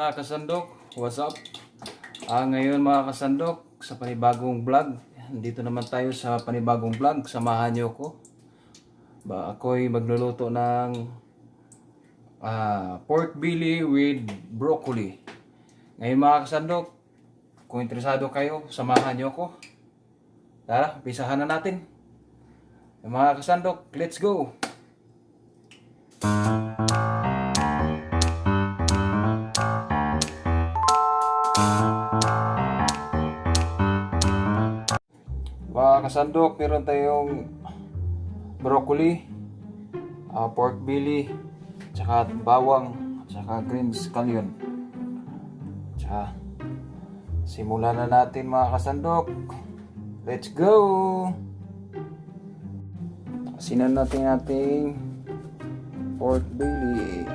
mga kasandok, what's up? Ngayon mga kasandok, sa panibagong vlog, dito naman tayo sa panibagong vlog, samahan niyo ko. Ako'y magluluto ng pork belly with broccoli. Ngayon mga kasandok, kung interesado kayo, samahan niyo ko. Tara, umpisahan na natin. Mga kasandok, let's go! Mga kasandok, meron tayong broccoli, pork belly, tsaka bawang, tsaka green scallion. Tsaka, simulan na natin mga kasandok. Let's go! Asinan natin ating pork belly.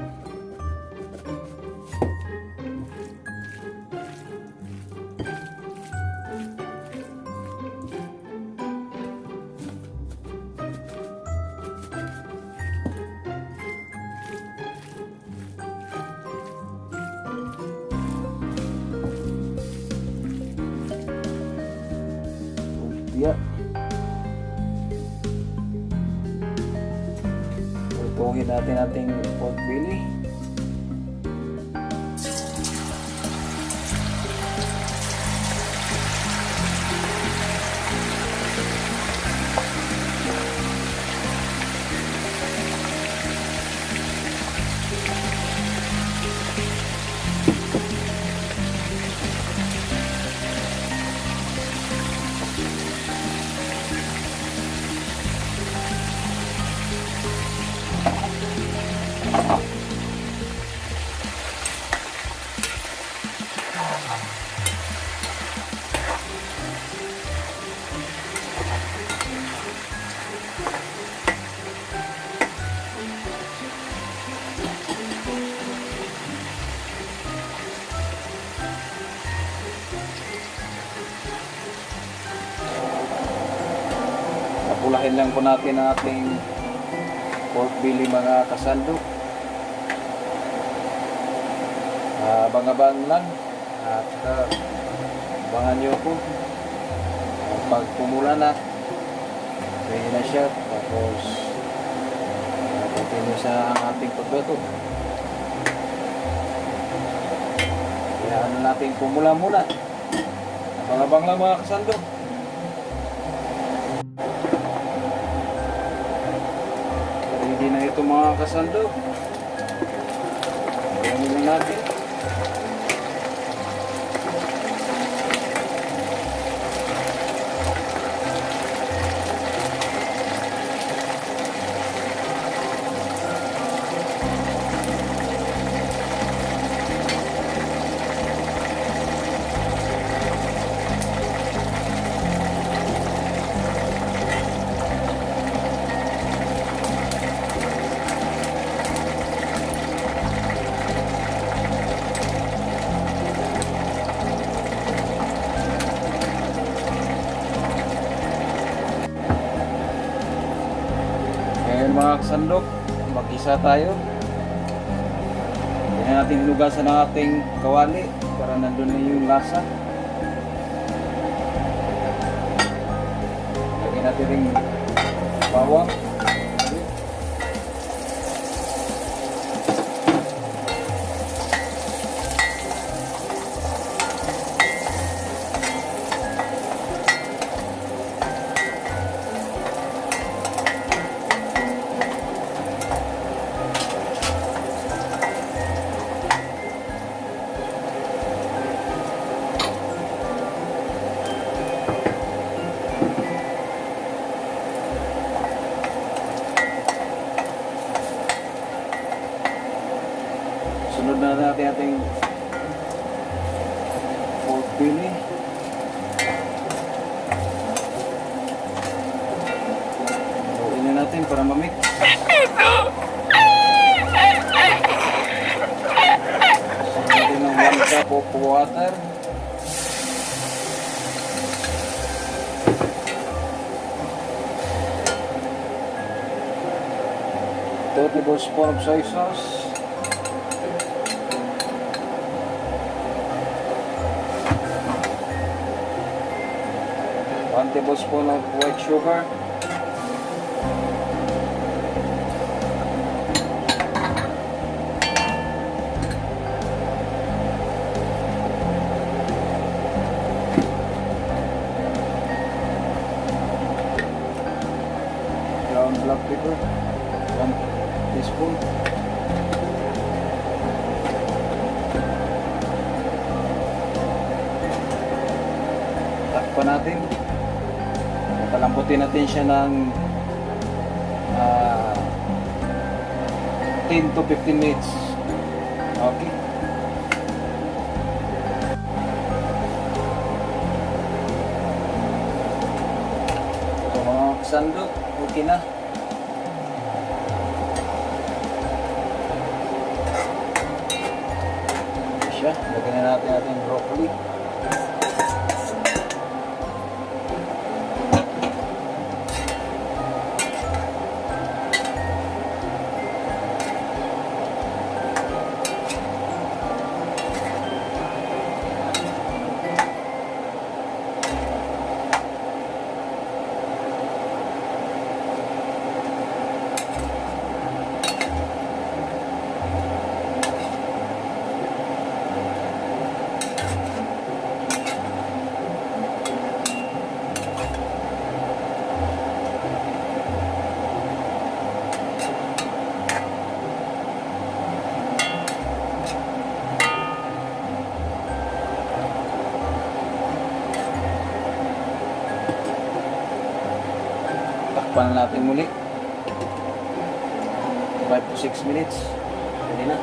Yeah. Lutuin natin ating pork belly. Pulahin lang po natin ang ating pork belly mga kasandok. Abang-abang lang at abangan nyo po pag pumula na, pwede na siya, tapos continue sa ating pagluto. Kaya ano natin pumula muna, abang-abang lang mga kasandok. Hindi na ito mga kasandok. Ayan na natin. Mga kasandok, mag-isa tayo. Hindi na natin lugasan ang ating kawali para nandun na yung lasa. Lagyan natin rin bawang. Sunod na natin ating pork belly. Haluin na natin para mamix. Sunod natin ng 1 cup of water. Two tablespoons of soy sauce. 1 tablespoon of white sugar. Ground black pepper, 1 teaspoon. Takpan natin. Palambutin natin siya ng 10 to 15 minutes. Okay. So mga kasandok, okay na. Siya, lagyan na natin ating broccoli. Takpan natin muli 5 to 6 minutes. Pwede na.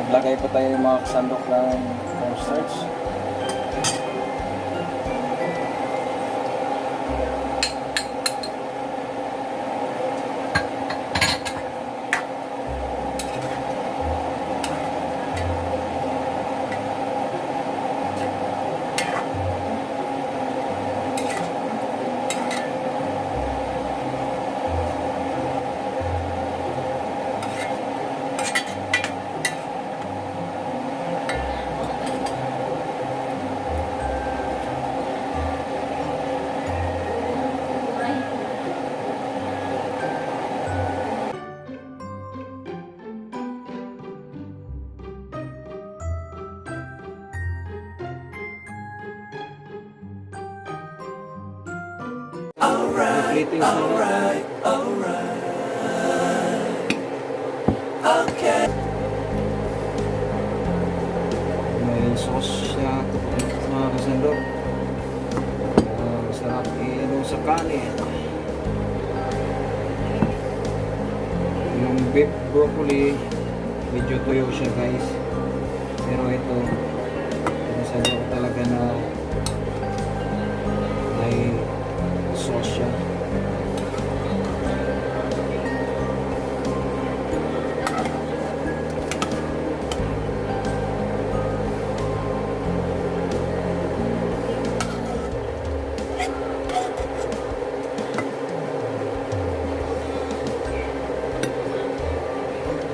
Maglagay po tayo ng mga kasandok ng cornstarch. Alright, alright. Okay. May sauce siya mga kasandok. Masarap i-ano sa kanin. Yung beef broccoli, medyo tuyo siya guys. Pero ito, masarap talaga na may sauce siya.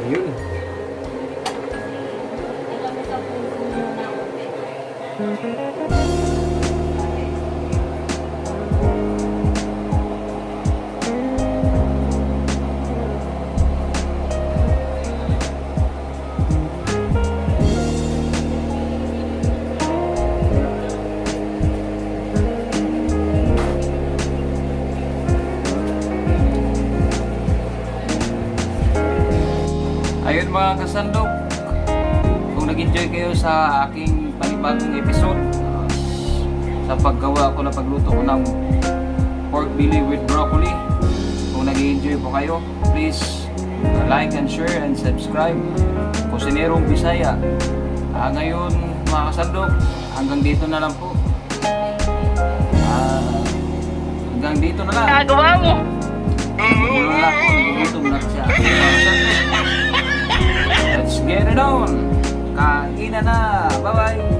Ayun. mga kasandok, kung nag-enjoy kayo sa aking panibagong episode, sa paggawa ko na pagluto ko ng pork belly with broccoli, kung nag-enjoy po kayo, please like and share and subscribe. Kusinerong Bisaya. Ngayon mga kasandok, hanggang dito na lang po. Hanggang dito na lang. Nagawa mo. Gulo na ako, nagugutom na siya. Let's get it on. Kain na na. Bye-bye.